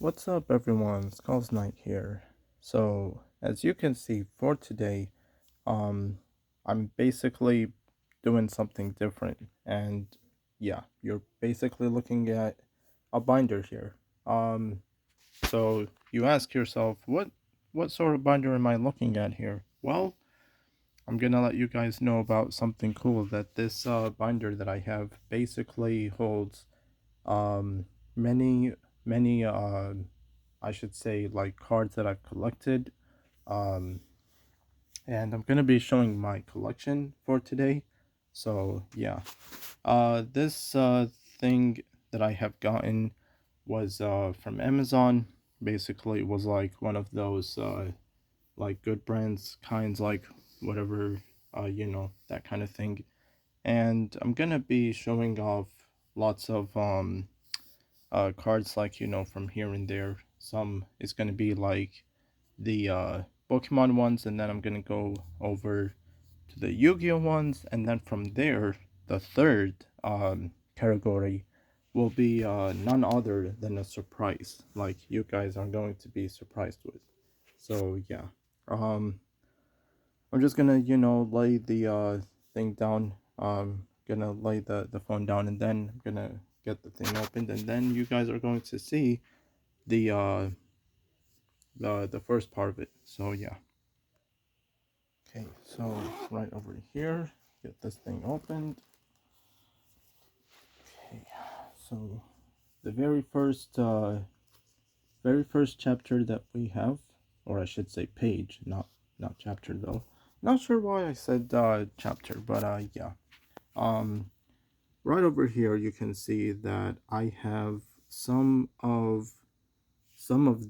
What's up, everyone? Skulls Knight here. So, as you can see for today, um, I'm basically doing something different, and yeah, you're basically looking at a binder here. Um, so you ask yourself, what sort of binder am I looking at here? Well, I'm gonna let you guys know about something cool that this binder that I have basically holds many many I should say like cards that I've collected. Um, and I'm gonna be showing my collection for today. So yeah, this thing that I have gotten was from Amazon. Basically, it was like one of those like good brands kinds, like whatever that kind of thing. And I'm gonna be showing off lots of cards like from here and there. Some is gonna be like the Pokemon ones, and then I'm gonna go over to the Yu-Gi-Oh ones, and then from there, the third category will be none other than a surprise, like you guys are going to be surprised with. So yeah, um, I'm just gonna lay the thing down. Gonna lay the phone down, and then I'm gonna get the thing opened, and then you guys are going to see the the first part of it. So yeah. Okay, so right over here, get this thing opened. Okay, so the very first chapter that we have, or I should say page, not chapter though. Not sure why I said chapter, but yeah. Um, right over here you can see that I have some of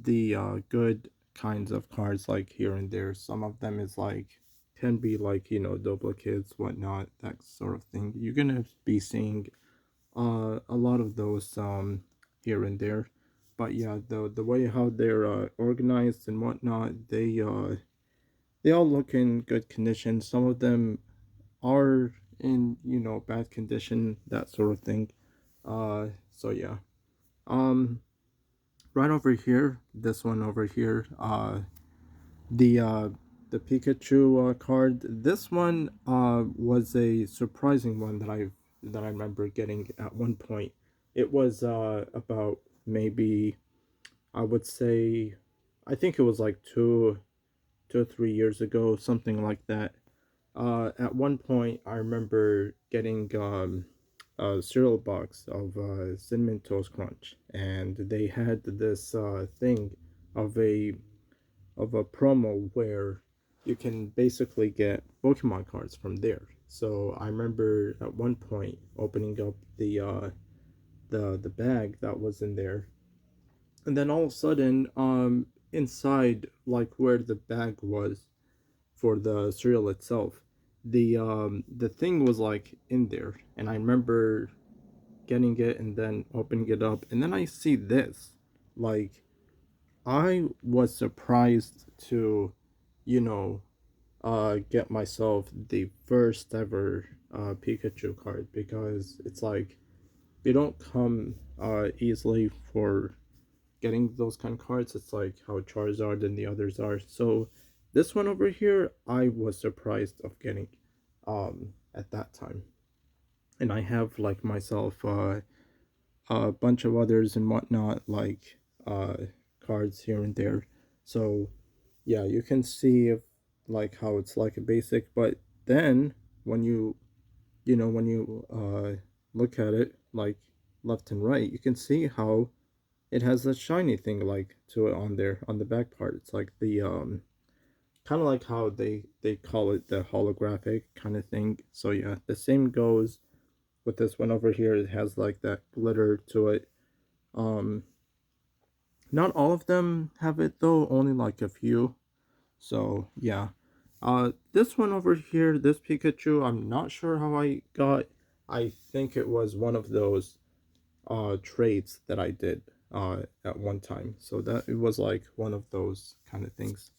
the good kinds of cards like here and there. Some of them is like can be like duplicates, whatnot, that sort of thing. You're gonna be seeing a lot of those here and there. But yeah, the way how they're organized and whatnot, they all look in good condition. Some of them are in bad condition, that sort of thing. So yeah. Um, right over here, this one over here, the uh the Pikachu card. This one was a surprising one that I remember getting at one point. It was about maybe, I would say, I think it was like 2 or 3 years ago, something like that. At one point I remember getting a cereal box of Cinnamon Toast Crunch, and they had this thing of a promo where you can basically get Pokemon cards from there. So I remember at one point opening up the bag that was in there, and then all of a sudden, inside, like where the bag was for the cereal itself, the thing was like in there, and I remember getting it and then opening it up, and then I see this, like I was surprised to, you know, get myself the first ever Pikachu card, because it's like they don't come easily for getting those kind of cards. It's like how Charizard and the others are. So this one over here, I was surprised of getting at that time, and I have like myself a bunch of others and whatnot, like uh cards here and there. So yeah, you can see if, like how it's like a basic, but then when when you look at it like left and right, you can see how it has a shiny thing like to it on there on the back part. It's like the kind of like how they call it the holographic kind of thing. So yeah, the same goes with this one over here. It has like that glitter to it. um Not all of them have it though, only like a few. So yeah. This one over here, this Pikachu, I'm not sure how I got. I think it was one of those trades that I did at one time. So that it was like one of those kind of things.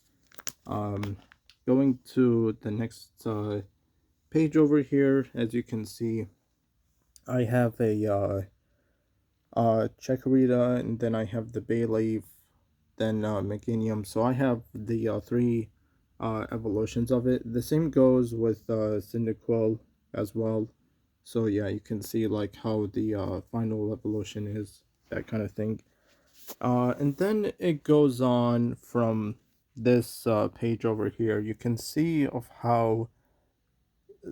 Um, going to the next page over here, as you can see, I have Chacarita, and then I have the Bayleaf, then Meganium. So I have the three evolutions of it. The same goes with Cyndaquil as well. So yeah, you can see like how the final evolution is, that kind of thing. And then it goes on from this page over here. You can see of how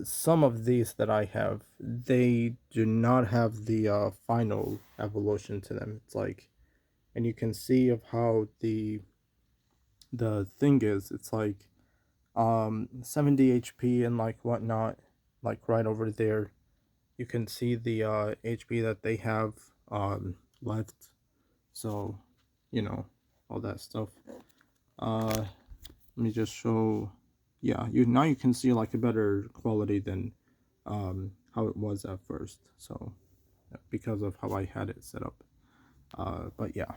some of these that I have, they do not have the final evolution to them. It's like, and you can see of how the thing is. It's like 70 HP and like whatnot, like right over there. You can see the HP that they have left. So, you know, all that stuff. Let me just show. Yeah, you now you can see like a better quality than how it was at first. So because of how I had it set up. But yeah,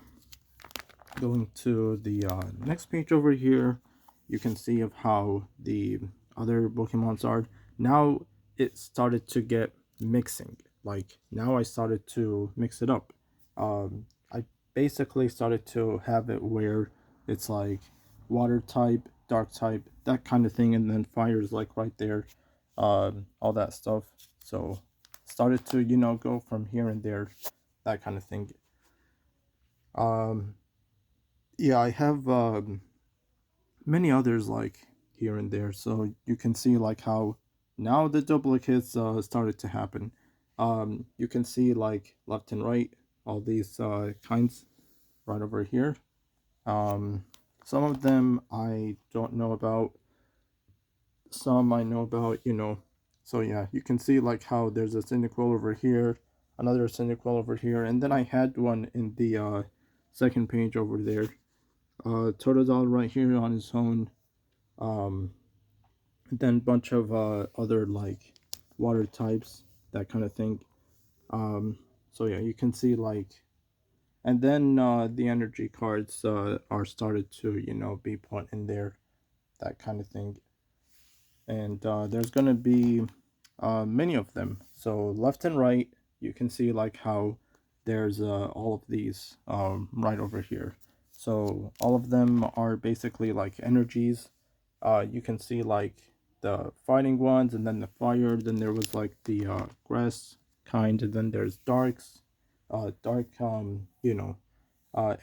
going to the next page over here, you can see of how the other Pokemons are. Now it started to get mixing. Like now I started to mix it up. I basically started to have it where it's like water type, dark type, that kind of thing, and then fire is like right there, all that stuff. So started to go from here and there, that kind of thing. Um, yeah, I have many others like here and there, so you can see like how now the duplicates started to happen. You can see like left and right, all these kinds right over here. um some of them I don't know about, some I know about. So yeah, you can see like how there's a Cyndaquil over here, another Cyndaquil over here, and then I had one in the second page over there. Totodile right here on his own. um then bunch of other like water types, that kind of thing. So yeah, you can see like, and then the energy cards are started to be put in there, that kind of thing. And there's gonna be many of them. So left and right, you can see like how there's all of these right over here. So all of them are basically like energies. You can see like the fighting ones, and then the fire. Then there was like the grass kind, and then there's dark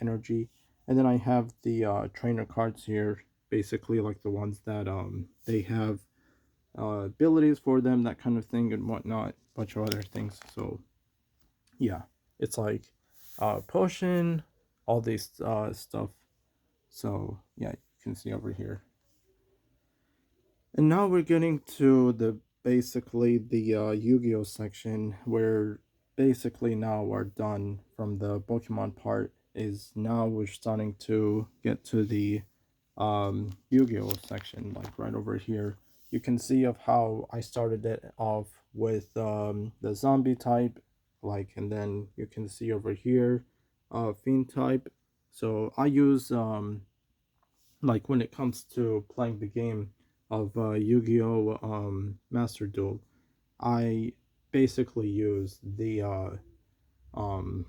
energy. And then I have the trainer cards here, basically like the ones that they have abilities for them, that kind of thing, and whatnot, bunch of other things. So yeah, it's like potion, all these stuff. So yeah, you can see over here. And now we're getting to the basically the Yu-Gi-Oh section, where basically now we're done from the Pokemon part. Is now we're starting to get to the Yu-Gi-Oh section, like right over here. You can see of how I started it off with the zombie type, like, and then you can see over here fiend type. So I use like when it comes to playing the game of Yu-Gi-Oh Master Duel, I basically use um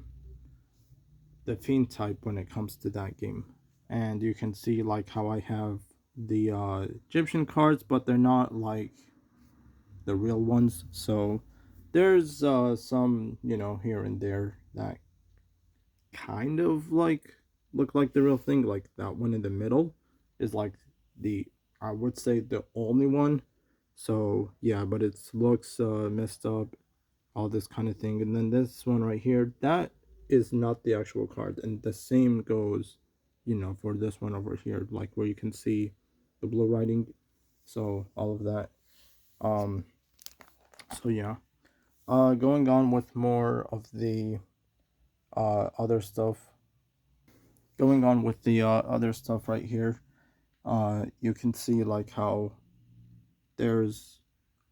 the fiend type when it comes to that game. And you can see like how I have the Egyptian cards, but they're not like the real ones. So there's some here and there that kind of like look like the real thing. Like that one in the middle is like the, I would say, the only one. So yeah, but it looks messed up, all this kind of thing. And then this one right here, that is not the actual card. And the same goes for this one over here, like where you can see the blue writing. So all of that. um so yeah, going on with more of the other stuff, going on with the other stuff right here. You can see like how there's,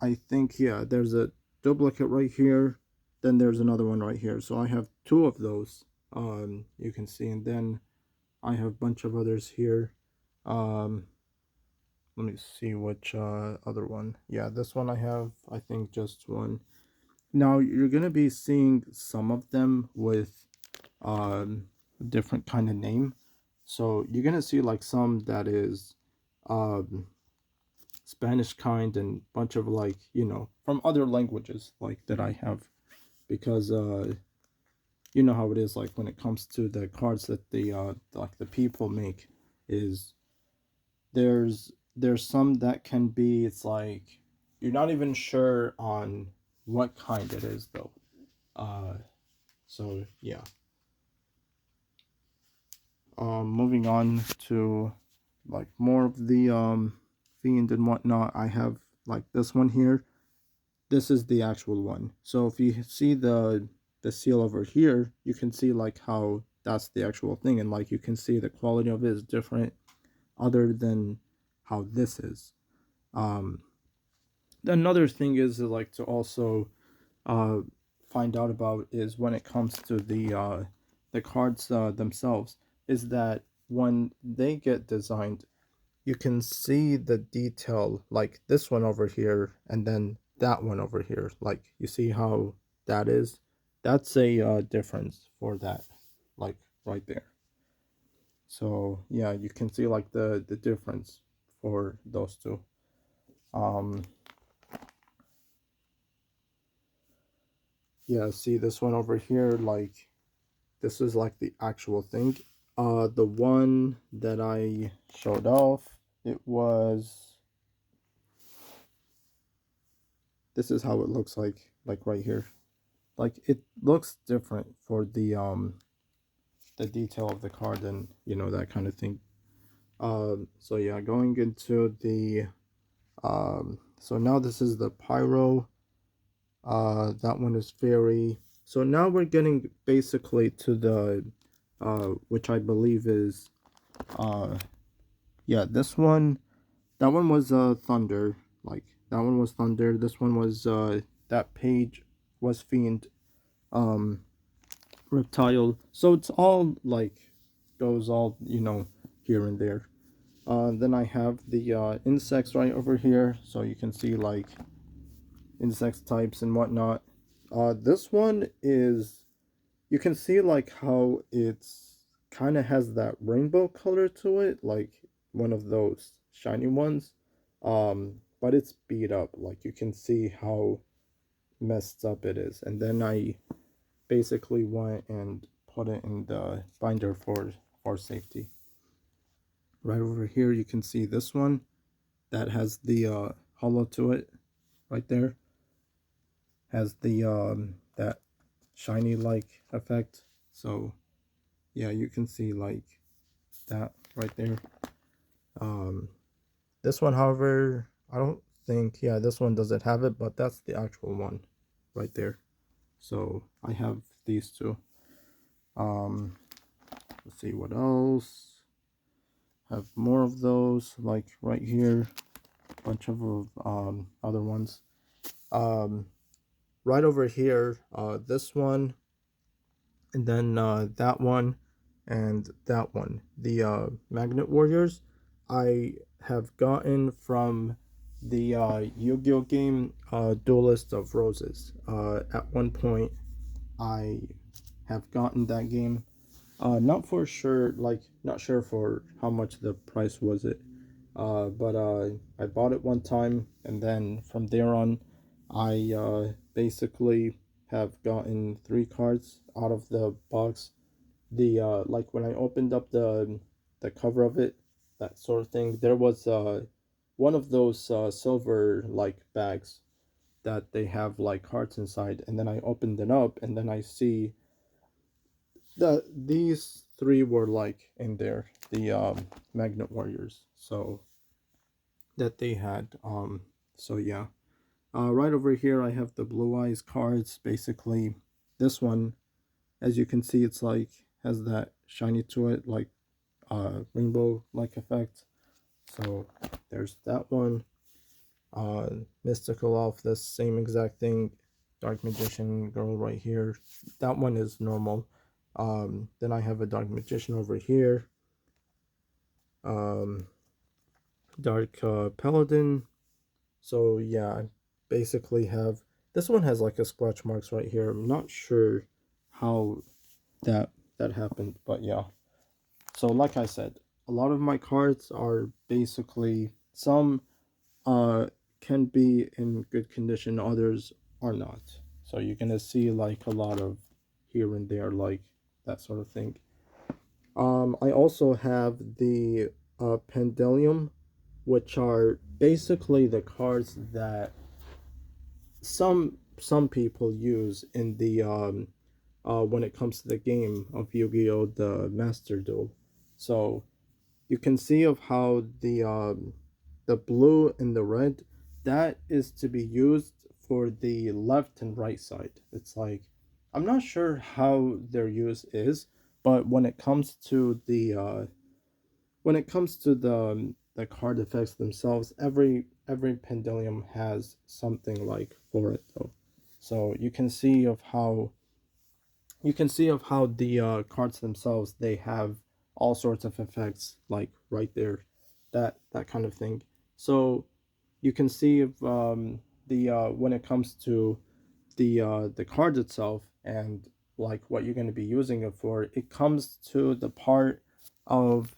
I think, yeah, there's a duplicate right here, then there's another one right here. So I have two of those, you can see, and then I have a bunch of others here. um Let me see which other one. Yeah, this one I have, I think, just one. Now you're gonna be seeing some of them with different kind of name. So you're gonna see like some that is um Spanish kind and bunch of like, from other languages like that I have, because you know how it is like when it comes to the cards that the like the people make, is there's some that can be, it's like you're not even sure on what kind it is though. uh so yeah. Moving on to like more of the fiend and whatnot, I have like this one here. This is the actual one. So if you see the seal over here, you can see like how that's the actual thing, and like you can see the quality of it is different other than how this is. um Another thing is like to also uh find out about is when it comes to the cards themselves, is that when they get designed, you can see the detail, like this one over here and then that one over here. Like you see how that is, that's a difference for that, like right there. So yeah, you can see like the difference for those two. um yeah, see this one over here, like this is like the actual thing. The one that I showed off, it was, this is how it looks like right here. Like it looks different for the detail of the card and that kind of thing. So yeah, going into the so now this is the pyro. That one is fairy. So now we're getting basically to the which I believe is uh yeah, this one, that one was thunder. Like that one was thunder. This one was that page was fiend. um Reptile. So it's all like goes all here and there. Then I have the insects right over here, so you can see like insect types and whatnot. This one is, you can see like how it's kind of has that rainbow color to it, like one of those shiny ones. But it's beat up. Like you can see how messed up it is. And then I basically went and put it in the binder for safety. Right over here you can see this one that has the hollow to it right there, has the that shiny like effect. So yeah, you can see like that right there. um this one, however, I don't think, yeah, this one doesn't have it, but that's the actual one right there. So I have these two. um let's see what else. Have more of those like right here, bunch of other ones. um right over here, this one, and then that one, and that one, the magnet warriors, I have gotten from the Yu-Gi-Oh game, Duelist of Roses. At one point I have gotten that game. Not for sure, like not sure for how much the price was it. But I bought it one time, and then from there on, I basically have gotten 3 cards out of the box. The like when I opened up the cover of it, that sort of thing, there was one of those silver like bags that they have like cards inside, and then I opened it up, and then I see that these 3 were like in there, the Magnet Warriors. So that they had. So yeah. Right over here I have the Blue Eyes cards. Basically, this one, as you can see, it's like has that shiny to it, like rainbow like effect. So there's that one. Mystical Elf, the same exact thing. Dark Magician girl right here. That one is normal. Then I have a Dark Magician over here. Um, Dark Paladin. So yeah, I basically have, this one has like a splash marks right here. I'm not sure how that that happened. But yeah, so like I said, a lot of my cards are basically, some uh can be in good condition, others are not. So you're gonna see like a lot of here and there, like that sort of thing. I also have the Pendulum, which are basically the cards that some people use in the when it comes to the game of Yu-Gi-Oh! The Master Duel. So you can see of how the blue and the red, that is to be used for the left and right side. It's like, I'm not sure how their use is, but when it comes to the card effects themselves, every pendulum has something like for it though. So you can see of how the cards themselves, they have all sorts of effects like right there, that kind of thing. So you can see if the when it comes to the cards itself, and like what you're going to be using it for, it comes to the part of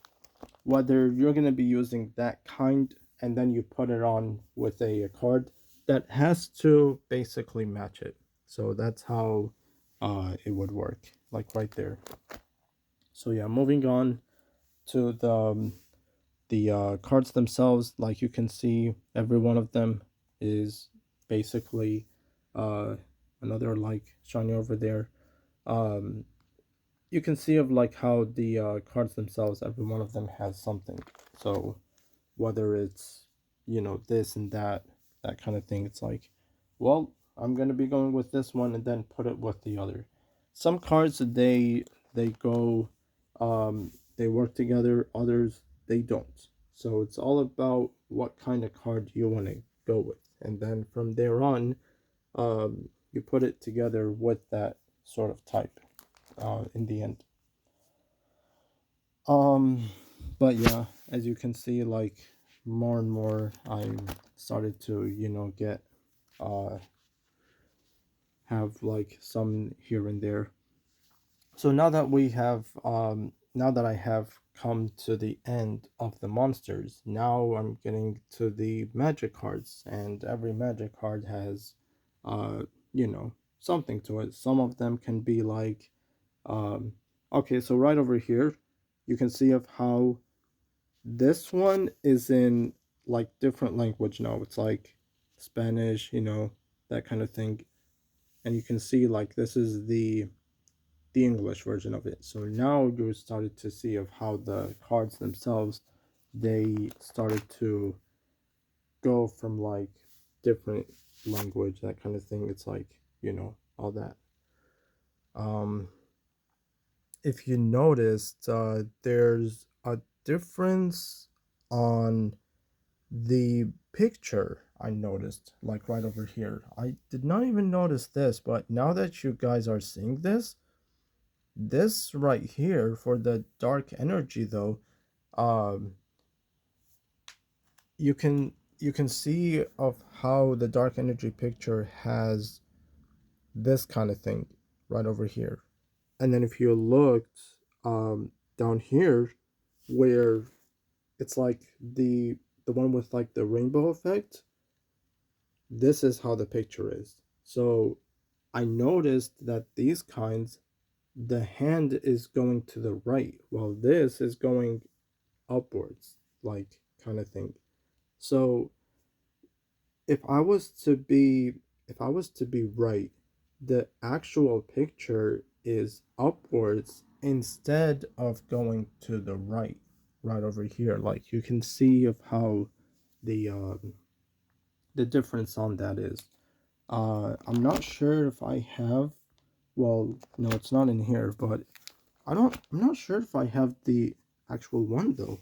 whether you're going to be using that kind, and then you put it on with a card that has to basically match it. So that's how it would work, like right there. So yeah, moving on to the cards themselves. Like you can see, every one of them is basically uh another like shiny over there. um you can see of like how the cards themselves, every one of them has something. So whether it's, this and that kind of thing, it's like, well, I'm gonna be going with this one and then put it with the other. Some cards, they go, they work together, others they don't. So it's all about what kind of card you want to go with, and then from there on, you put it together with that sort of type in the end. um but yeah, as you can see, like more and more I started to, get uh have like some here and there. So now that I have come to the end of the monsters, now I'm getting to the magic cards, and every magic card has uh something to it. Some of them can be like, um okay, so right over here you can see of how this one is in like different language now. It's like Spanish, that kind of thing. And you can see like this is the English version of it. So now you started to see of how the cards themselves, they started to go from like different language, that kind of thing. It's like, all that. Um if you noticed, there's a difference on the picture. I noticed, like right over here. I did not even notice this, but now that you guys are seeing this right here for the dark energy though, um you can see of how the dark energy picture has this kind of thing right over here. And then if you looked down here, where it's like the one with like the rainbow effect, this is how the picture is. So I noticed that these kinds, the hand is going to the right, while this is going upwards, like kind of thing. So if I was to be if I was to be right, the actual picture is upwards instead of going to the right, right over here. Like you can see of how the um the difference on that is. I'm not sure if I have. Well, no, it's not in here, but I'm not sure if I have the actual one though.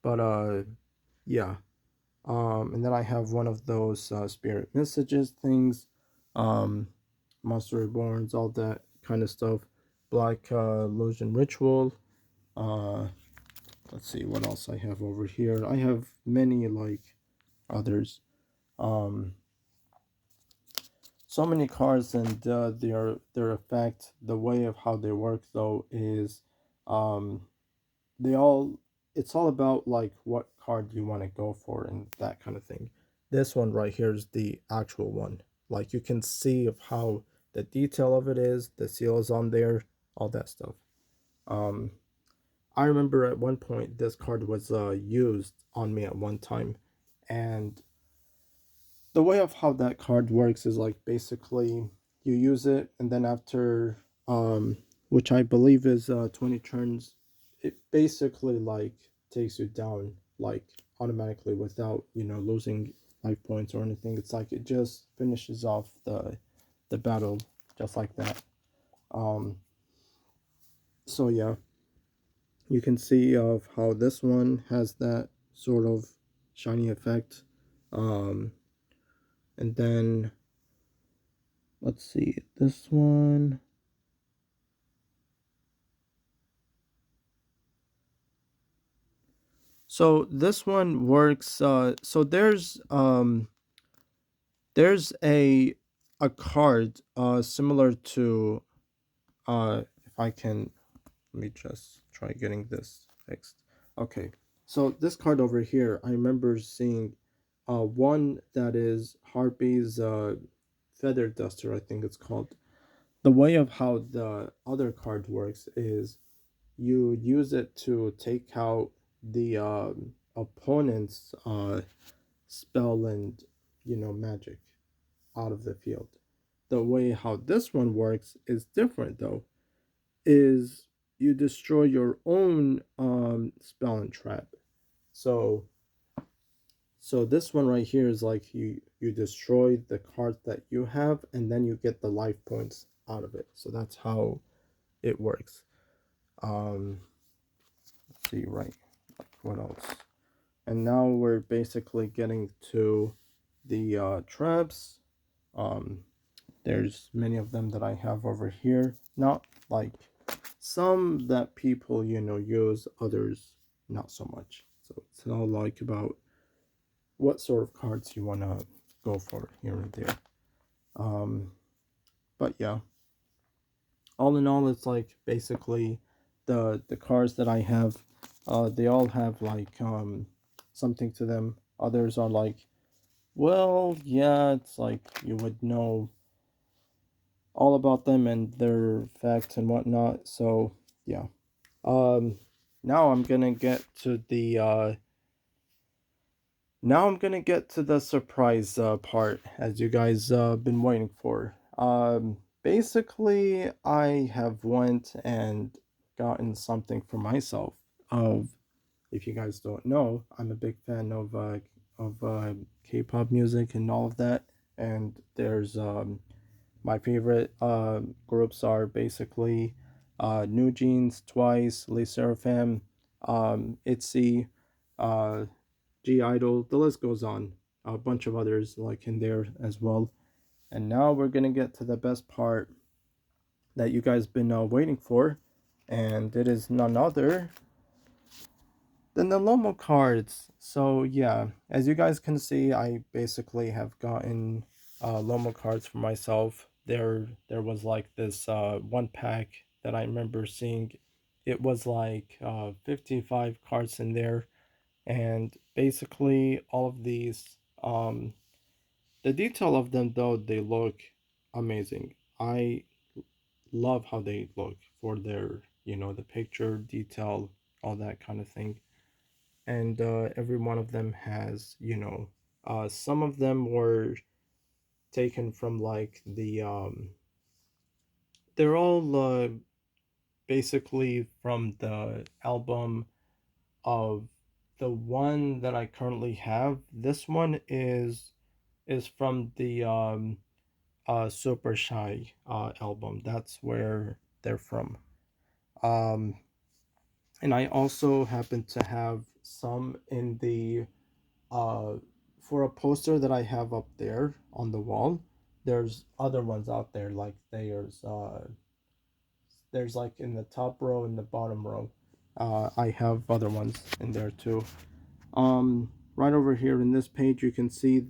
But yeah. And then I have one of those spirit messages things, um, Monster Reborns, all that kind of stuff. Black Illusion Ritual. Uh, let's see what else I have over here. I have many like others. Um, so many cards, and their effect, the way of how they work though is, um, they all it's all about like what card you want to go for and that kind of thing. This one right here is the actual one. Like you can see of how the detail of it is, the seal is on there, all that stuff. Um, I remember at one point this card was used on me at one time, and the way of how that card works is like basically you use it, and then after which I believe is 20 turns, it basically like takes you down like automatically without, you know, losing life points or anything. It's like it just finishes off the battle just like that. um so yeah, you can see of how this one has that sort of shiny effect. um and then let's see this one. So this one works. So there's a card similar to, if I can, let me just try getting this fixed. Okay, so this card over here, I remember seeing one that is Harpy's Feather Duster, I think it's called. The way of how the other card works is you use it to take out the opponent's spell and, you know, magic out of the field. The way how this one works is different though. Is you destroy your own spell and trap. So this one right here is like you destroy the card that you have, and then you get the life points out of it. So that's how it works. Let's see, right, what else? And now we're basically getting to the traps. um there's many of them that I have over here, not like some that people, you know, use, others not so much. So it's all like about what sort of cards you want to go for here and there. um but yeah, all in all, it's like basically the cards that I have, they all have like something to them. Others are like, well, yeah, it's like you would know all about them and their facts and whatnot. So yeah. Um, now I'm gonna get to the surprise part, as you guys been waiting for. Basically, I have went and gotten something for myself. Of If you guys don't know, I'm a big fan of K-pop music and all of that. And there's my favorite groups are basically New Jeans, Twice, Le Sserafim, ITZY, uh, G Idol. The list goes on. A bunch of others like in there as well. And now we're gonna get to the best part that you guys been waiting for, and it is none other than the Lomo cards. So yeah, as you guys can see, I basically have gotten Lomo cards for myself. There was like this one pack that I remember seeing. It was like 55 cards in there, and basically all of these, the detail of them though, they look amazing. I love how they look for their, you know, the picture detail, all that kind of thing. And every one of them has, you know, some of them were taken from like they're all basically from the album of the one that I currently have. This one is from the Super Shy album. That's where they're from. um and I also happen to have some in the uh for a poster that I have up there on the wall. There's other ones out there, like there's like in the top row and the bottom row. I have other ones in there too. Right over here in this page, you can see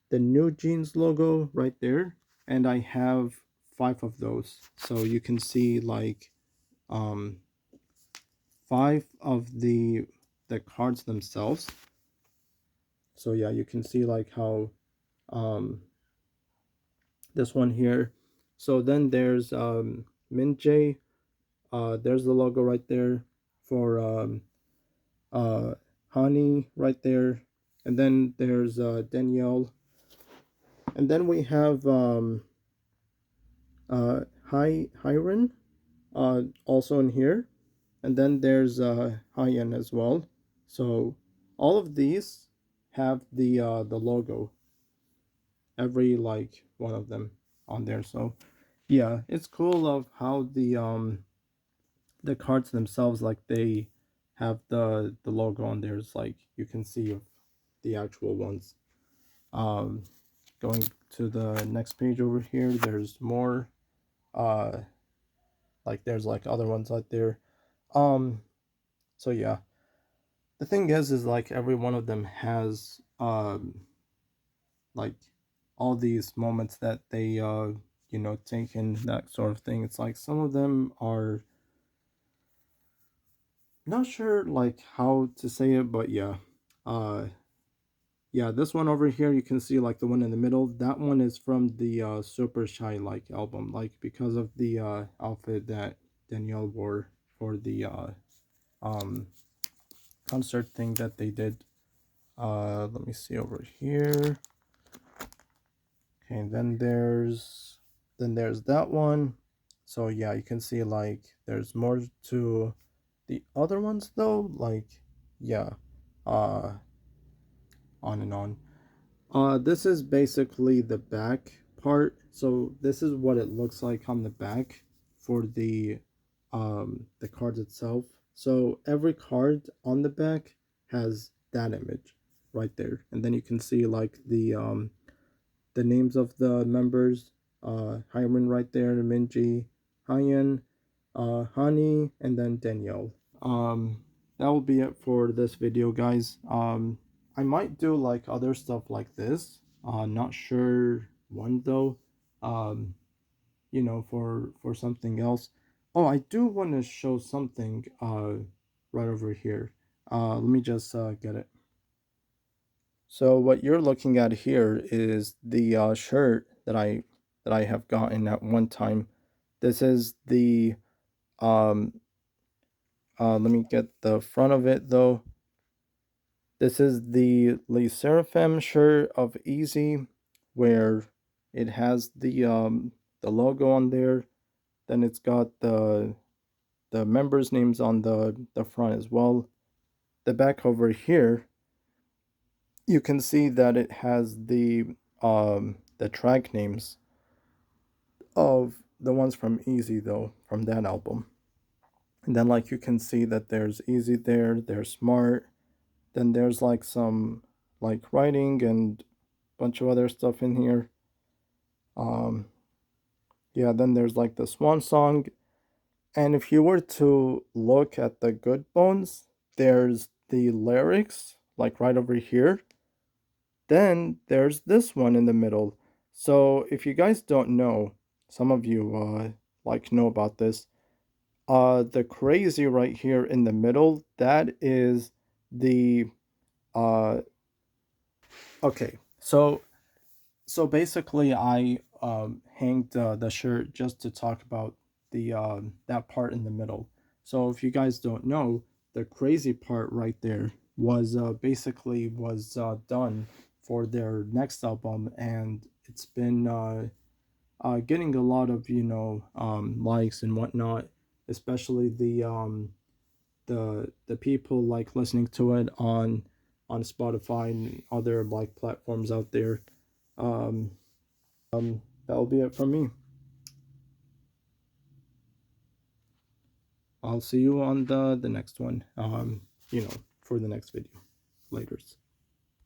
the New Jeans logo right there, and I have 5 of those. So you can see like 5 of the cards themselves. So yeah, you can see like how this one here. So then there's Min Jae. There's the logo right there for uh Hani right there, and then there's Danielle, and then we have Hyren also in here, and then there's Hyen as well. So all of these have the logo, every like one of them on there. So yeah, it's cool of how the cards themselves, like they have the logo on there. It's like you can see of the actual ones. um Going to the next page over here, there's more uh like there's like other ones out there. So yeah, the thing is like every one of them has like all these moments that they you know, take in, that sort of thing. It's like some of them are not sure like how to say it, but yeah. uh yeah, this one over here, you can see like the one in the middle, that one is from the Super Shy like album, like because of the outfit that Danielle wore for the um concert thing that they did. Let me see over here. Okay, and then there's that one. So yeah, you can see like there's more to the other ones though, like yeah, uh on and on. This is basically the back part. So this is what it looks like on the back for the cards itself. So every card on the back has that image right there, and then you can see like the names of the members. Hyman right there, Minji, Hyen, Hani, and then Danielle. um that will be it for this video, guys. I might do like other stuff like this, not sure when though. um you know, for something else. Oh, I do want to show something right over here. Let me just get it. So what you're looking at here is the shirt that I have gotten at one time. This is the um let me get the front of it though. This is the Le Seraphim shirt of Easy, where it has the logo on there. Then it's got the members' names on the front as well. The back over here, you can see that it has the track names of the ones from Easy though, from that album. And then like you can see that there's Easy there, there's Smart, then there's like some like writing and bunch of other stuff in here. Um, yeah, then there's like the Swan Song. And if you were to look at the Good Bones, there's the lyrics like right over here. Then there's this one in the middle. So if you guys don't know, some of you like know about this. The crazy right here in the middle, that is the uh okay. So basically, I hanged the shirt just to talk about the that part in the middle. So if you guys don't know, the crazy part right there was basically was done for their next album, and it's been getting a lot of, you know, likes and whatnot, especially the people like listening to it on Spotify and other like platforms out there. Um, that'll be it from me. I'll see you on the next one. You know, for the next video. Laters.